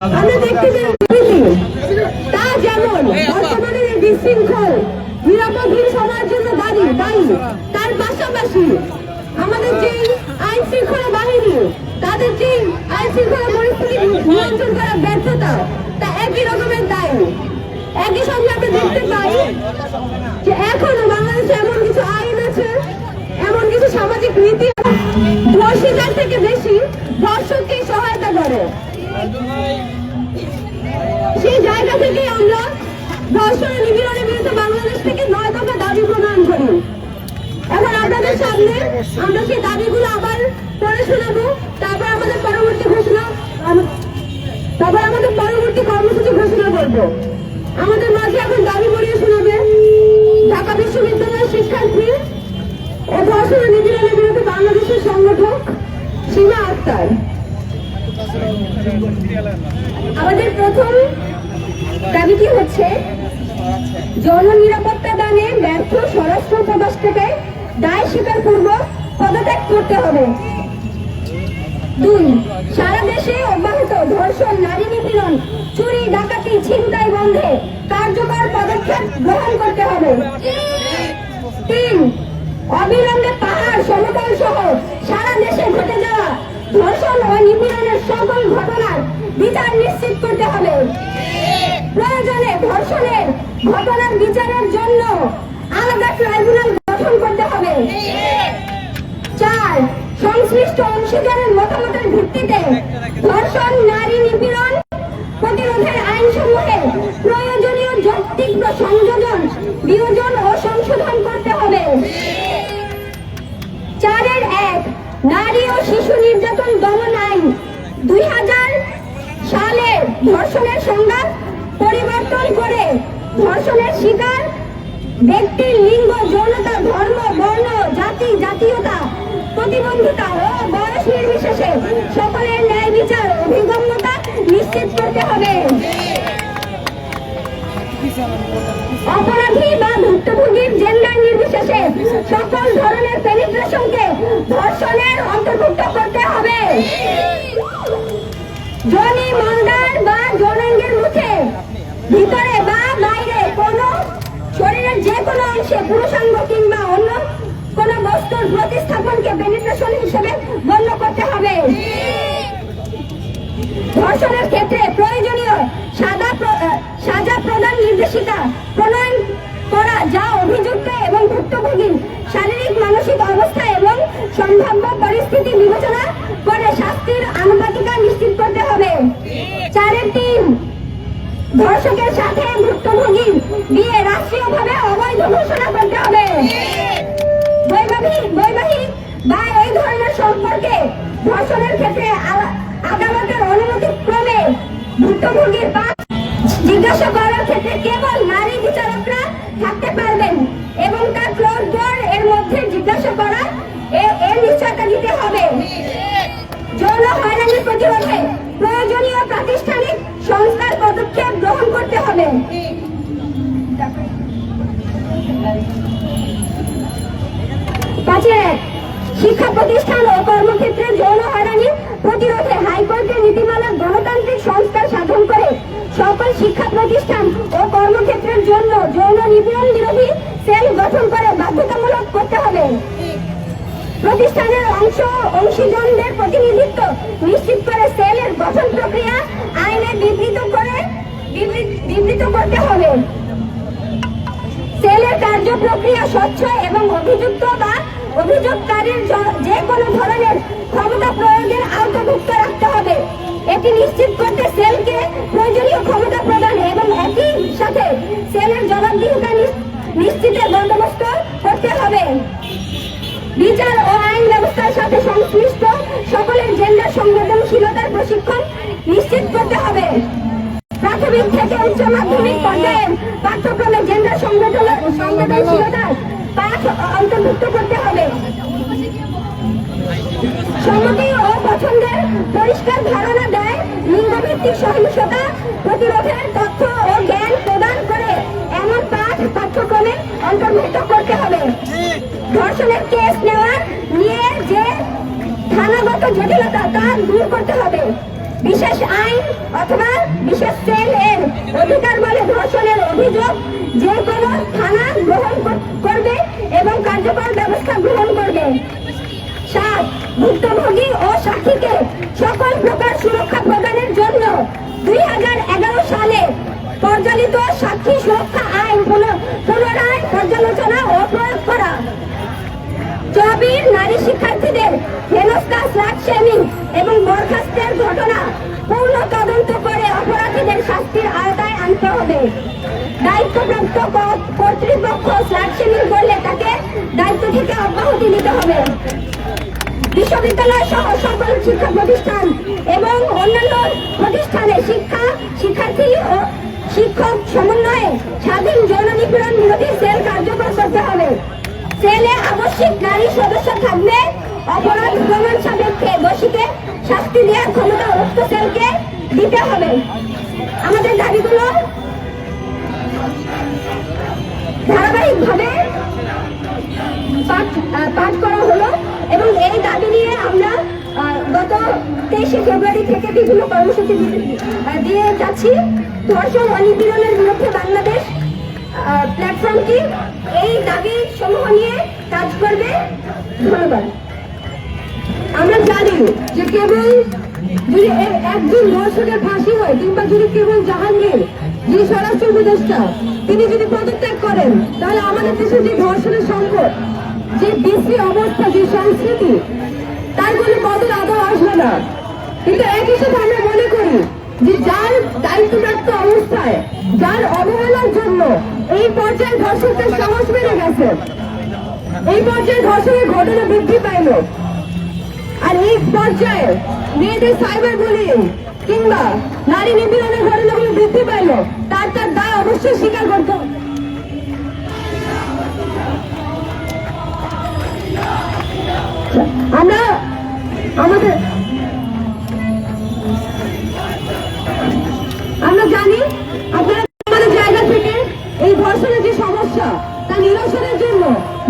আমরা দেখতে পেয়েছি তা যেমন বর্তমানে বিশৃঙ্খল নিরাপদহীন সমাজের জন্য দায়ী, তার পাশাপাশি আমাদের যে আইন শৃঙ্খলা বাহিনী তাদের যে আইন শৃঙ্খলা পরিস্থিতি নিয়ন্ত্রণ করার ব্যর্থতা তা একই রকমের দায়ী। একই সঙ্গে আমরা দেখতে পাই যে এখনো বাংলাদেশে এমন কিছু আইন আছে, এমন কিছু সামাজিক নীতি ধর্ষিতার থেকে বেশি ধর্ষককে সহায়তা করে। সেই জায়গা থেকে আমরা ধর্ষণ নিপীড়নের বিরুদ্ধে বাংলাদেশ থেকে 9 দফা দাবি প্রদান করি। এখন আপনাদের সামনে আমরা সেই দাবিগুলো আবার পড়ে শোনাবো, তারপর আমাদের পরবর্তী কর্মসূচি ঘোষণা করবো। আমাদের মাঝে এখন দাবি পড়িয়ে শোনাবে ঢাকা বিশ্ববিদ্যালয়ের শিক্ষার্থী ও ধর্ষণ নিপীড়নের বিরুদ্ধে বাংলাদেশের সংগঠক সীমা আক্তার। আমাদের প্রথম দাবিটি হচ্ছে জননিরাপত্তা দানে ব্যর্থ স্বরাষ্ট্র উপদেষ্টাকে দায় স্বীকারপূর্বক পদত্যাগ করতে হবে। 2. সারা দেশে অব্যাহত ধর্ষণ, নারী নিপীড়ন, চুরি, ডাকাতি, ছিনতাই বন্ধে কার্যকর পদক্ষেপ গ্রহণ করতে হবে। 3. অবিলম্বে পাহাড়, সমতল সহ সারা দেশে ঘটে যাওয়া ধর্ষণ ও নিপীড়নের সকল ঘটনার বিচার নিশ্চিত করতে হবে। প্রয়োজনে ধর্ষণের ঘটনার বিচারের জন্য আলাদা ট্রাইব্যুনাল গঠন করতে হবে। 4. সংশ্লিষ্ট অংশীদারের মতামতের ভিত্তিতে ধর্ষণ, নারী নিপীড়ন প্রতিরোধের আইনসমূহে প্রয়োজনীয় যৌক্তিক সংযোজন, বিয়োজন ও সংশোধন করতে হবে। 4-1 নারী ও শিশু নির্যাতন দমন আইন 2000 সালের ধর্ষণের সংজ্ঞা পরিবর্তন করে ধর্ষণের শিকার ব্যক্তির লিঙ্গ, যৌনতা, ধর্ম, বর্ণ, জাতি, জাতীয়তা, প্রতিবন্ধিতা ও বয়স নির্বিশেষে সকলের ন্যায় বিচার অভিগম্যতা নিশ্চিত করতে হবে। অপরাধী বা ভুক্তভোগীর জেন্ডার নির্বিশেষে সকল ধরনের পেনিট্রেশনকে ধর্ষণের অন্তর্ভুক্ত করতে হবে। যোনি, মন্দার বা যৌনাঙ্গের মুখে, ভিতরে বা বাইরে কোনো শরীরের যে কোনো অংশে পুরুষাঙ্গ কিংবা অন্য কোন বস্তুর প্রতিস্থাপনকে পেনিট্রেশন হিসেবে গণ্য করতে হবে। ধর্ষণের ক্ষেত্রে প্রয়োজনীয় সাজা প্রদান নির্দেশিকা প্রণয়ন করা, যা অভিযুক্ত এবং ভুক্তভোগীর শারীরিক মানসিক অবস্থা এবং সম্ভাব্য পরিস্থিতি বিবেচনা করে শাস্তির আনুপাতিকতা নিশ্চিত করতে হবে। 4-3 ধর্ষকের সাথে ভুক্তভোগীর বিয়ে রাষ্ট্রীয়ভাবে অবৈধ ঘোষণা করতে হবে। বৈবাহিক বা এই ধরনের সম্পর্কে ধর্ষণের ক্ষেত্রে আদালতের অনুমতি ক্রমে ভুক্তভোগীর জিজ্ঞাসা করার ক্ষেত্রে কেবল নারী বিচারকরা থাকতে পারবেন এবং তার ক্লোজ ডোর এর মধ্যে জিজ্ঞাসা করা এর নিশ্চয়তা দিতে হবে। যৌন হয়রানি প্রতিরোধে প্রয়োজনীয় প্রাতিষ্ঠানিক সংস্কার পদক্ষেপ গ্রহণ করতে হবে। 5-1 শিক্ষা প্রতিষ্ঠান ও কর্মক্ষেত্রে যৌন হয়রানি প্রতিরোধে হাইকোর্টের নীতিমালার গণতান্ত্রিক সংস্কার সাধন করে সকল শিক্ষা প্রতিষ্ঠান ও কর্মক্ষেত্রের জন্য যৌন নিপীড়ন বিরোধী সেল গঠন করে বাধ্যতামূলক করতে হবে। প্রতিষ্ঠানের অংশীজনদের প্রতিনিধিত্ব নিশ্চিত করে সেলের গঠন প্রক্রিয়া আইনে বিবৃত করতে হবে। সেলের কার্য প্রক্রিয়া স্বচ্ছ এবং অভিযুক্ত বা অভিযোগকারীর যে কোনো ধরনের ক্ষমতা প্রয়োগের আওতাভুক্ত রাখতে হবে। এটি নিশ্চিত করতে সেলকে প্রয়োজনীয় ক্ষমতা প্রদান এবং একই সাথে সেলের জবাবদিহিতা নিশ্চিতের বন্দোবস্ত করতে হবে। বিচার ও আইন ব্যবস্থার সাথে সংশ্লিষ্ট সকলের জেন্ডার সংবেদনশীলতার প্রশিক্ষণ নিশ্চিত করতে হবে। প্রাথমিক থেকে উচ্চ মাধ্যমিক পর্যায়ের পাঠ্যক্রমে জেন্ডার সংবেদনশীলতার পাঠ অন্তর্ভুক্ত করতে হবে। সম্মতি ও পছন্দের পরিষ্কার ধারণা দেয় লিঙ্গভিত্তিক সহিংসতা প্রতিরোধের তথ্য ও জ্ঞান প্রদান করে এমন পাঠ্যক্রমে অন্তর্ভুক্ত করতে হবে। ধর্ষণের কেস নেওয়ার নিয়ে যে থানাগত জটিলতা তা দূর করতে হবে। বিশেষ আইন অথবা বিশেষ সেল এর অধিকার বলে ধর্ষণের অভিযোগ যে কোনো থানা গ্রহণ করবে এবং কার্যকর ব্যবস্থা গ্রহণ করবে। 7. ভুক্তভোগী ও সাক্ষীকে সকল প্রকার সুরক্ষা প্রদানের জন্য 2011 সালে পরিচালিত সাক্ষী সুরক্ষা আইন পুনরায় পর্যালোচনা ও প্রয়োগ করা। 24 নারী শিক্ষার্থীদের হেনস্থা, স্লাট শেমিং এবং বরখাস্তের ঘটনা পূর্ণ তদন্ত করে অপরাধীদের শাস্তির আওতায় আনতে হবে। দায়িত্বপ্রাপ্ত কর্তৃপক্ষ স্লাট শেমিং করলে তাকে দায়িত্ব থেকে অব্যাহতি নিতে হবে। বিশ্ববিদ্যালয় সহ সকল শিক্ষা প্রতিষ্ঠান এবং অন্যান্য প্রতিষ্ঠানে শিক্ষার্থী ও শিক্ষক সমন্বয়ে স্বাধীন যৌন নিপীড়ন বিরোধী সেল কার্যকর করতে হবে। সেলে আবশ্যিক নারী সদস্য থাকবে। অপরাধ প্রমাণ সাপেক্ষে দোষীকে শাস্তি দেওয়ার ক্ষমতা উক্ত সেলকে দিতে হবে। আমাদের দাবিগুলো ধারাবাহিকভাবে পাঠ করা হলো এবং এই দাবি নিয়ে আমরা গত 23 ফেব্রুয়ারি থেকে বিভিন্ন কর্মসূচি দিয়ে যাচ্ছি। ধর্ষণ ও নিপীড়নের বিরুদ্ধে বাংলাদেশ প্ল্যাটফর্মটি এই দাবি সমূহ নিয়ে কাজ করবে। ধন্যবাদ। আমরা জানি যে কেবল যদি একজন ধর্ষকের ফাঁসি হয় কিংবা যদি কেবল জাহাঙ্গীর যে স্বরাষ্ট্র উপদেষ্টা তিনি যদি পদত্যাগ করেন তাহলে আমাদের দেশে যে ধর্ষণের সংকট, যে বিশ্রী অবস্থা, যে সংস্কৃতি, তার কোনো বদল আদৌ আসবে না। কিন্তু একই সাথে আমরা মনে করি যে যার দায়িত্বপ্রাপ্ত অবস্থায়, যার অবহেলার জন্য এই পর্যায়ে ধর্ষকদের সাহস বেড়ে গেছে, এই পর্যায়ে ধর্ষণের ঘটনা বৃদ্ধি পাইল, আর এই পর্যায়ে মেয়েদের সাইবার বুলিং কিংবা নারী নিপীড়নের ঘটনাগুলো বৃদ্ধি পাইল, তার দায় অবশ্যই স্বীকার করতে হবে। আমরা জানি আপনারা আমাদের জায়গা থেকে এই ধর্ষণের যে সমস্যা তা নিরসনের জন্য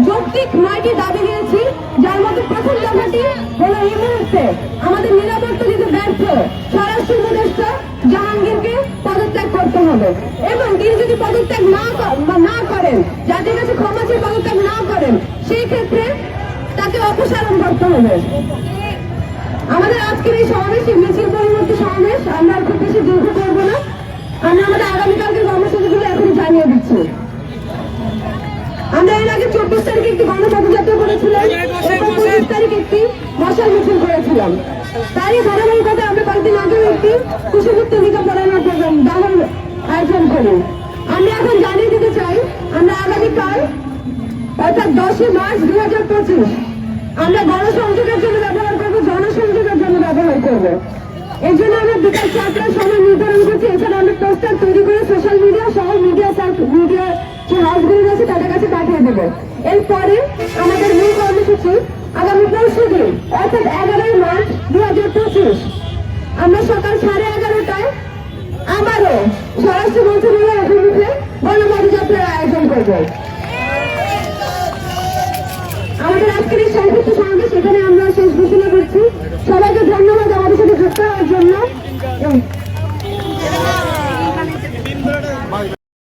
যৌক্তিক 9টি দাবি নিয়েছি, যার মধ্যে প্রথম দফাটি হলো এই মুহূর্তে আমাদের নিরাপত্তা দিতে ব্যর্থ স্বরাষ্ট্র উপদেষ্টা জাহাঙ্গীরকে পদত্যাগ করতে হবে এবং তিনি যদি পদত্যাগ না করেন, জাতির কাছে ক্ষমা চেয়ে পদত্যাগ না করেন, সেই ক্ষেত্রে তাকে অপসারণ করতে হবে। আমাদের আজকের এই সমাবেশ মিছিল পরবর্তী সমাবেশ, আমরা খুব বেশি দীর্ঘ করবো না। আমরা আমাদের আগামীকালকে কর্মসূচিগুলো এখন জানিয়ে দিচ্ছি। আমরা এর আগে 24 তারিখে একটি গণপদযাত্রা করেছিলাম, 25 তারিখ একটি মশাল মিছিল করেছিলাম। তারই ধারাবাহিকতা আমরা কয়েকদিন আগেও একটি কুশপুত্তলিকা পড়ানোর প্রোগ্রাম দাহন আয়োজন করি। আমরা এখন জানিয়ে দিতে চাই, আমরা আগামীকাল অর্থাৎ 10 মার্চ 2025 আমরা গণসংযোগের জন্য ব্যবহার করবো, জনসংযোগের জন্য ব্যবহার করবো। এর জন্য আমরা বিকাল 4টার সময় নির্ধারণ করছি। এছাড়া আমরা পোস্টার তৈরি করে সোশ্যাল মিডিয়া সহ মিডিয়া যে হাউসগুলো আছে তাদের কাছে পাঠিয়ে দেবো। এরপরে আমাদের মূল কর্মসূচি আগামী পরশুদিন অর্থাৎ 11 মার্চ 2025 আমরা সকাল 11:30টায় আবারও স্বরাষ্ট্র মন্ত্রণালয়ের অভিমুখে গণপদযাত্রার আয়োজন করবো। আমাদের আজকের এই সংক্ষিপ্ত সমাবেশ এখানে আমরা শেষ ঘোষণা করছি। সবাই